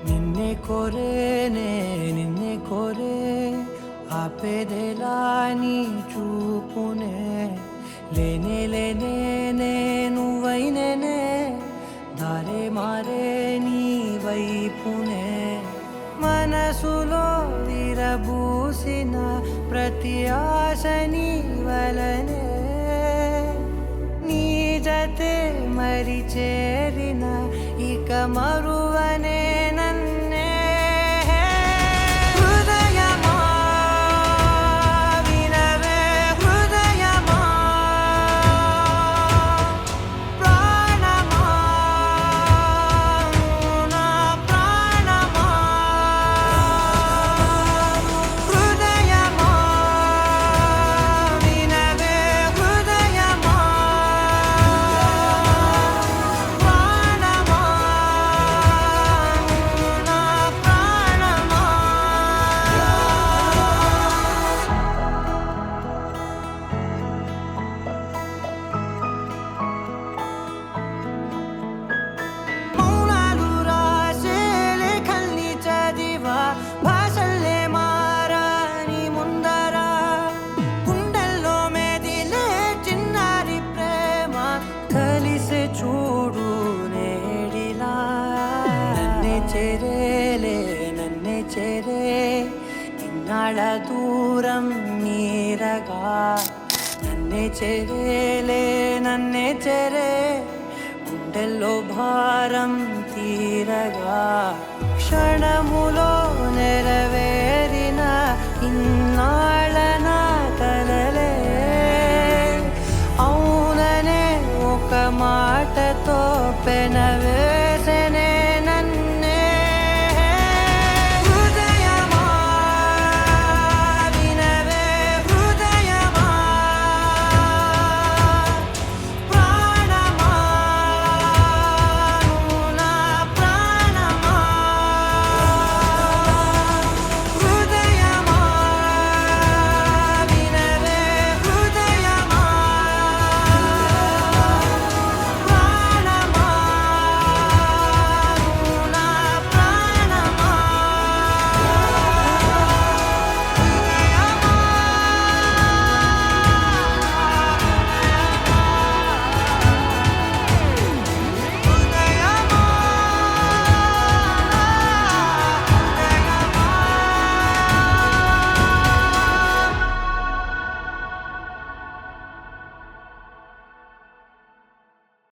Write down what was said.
నిన్నే కోరేనే నిన్నే కోరే ఆపేదెలా నీ చూపునే లేనే లేనే నువ్వైనేనే దారే మారే నీ వైపునే మనసులో విరబూసిన ప్రతి ఆశ నీ వలనే నీ జతే మరి చేరిన ఇక మరువనే నన్నే హృదయమా వినవే హృదయమా ప్రాణమా నా ప్రాణమా హృదయమా వినవే హృదయమా ప్రాణమా నా ప్రాణమా మౌనాలు రాసే లేఖల్ని చదివా భాషల్లే మారాని ముందర గుండెల్లో మెదిలే చిన్నారి ప్రేమ కలిసే చూడు నేడిలా నన్నే చేరేలే నన్నే చేరే ఇన్నాళ్ళ దూరం మీరగా నన్నే చేరేలే నన్నే చేరే గుండెల్లో భారం తీరగా క్షణములో నెరవేరిన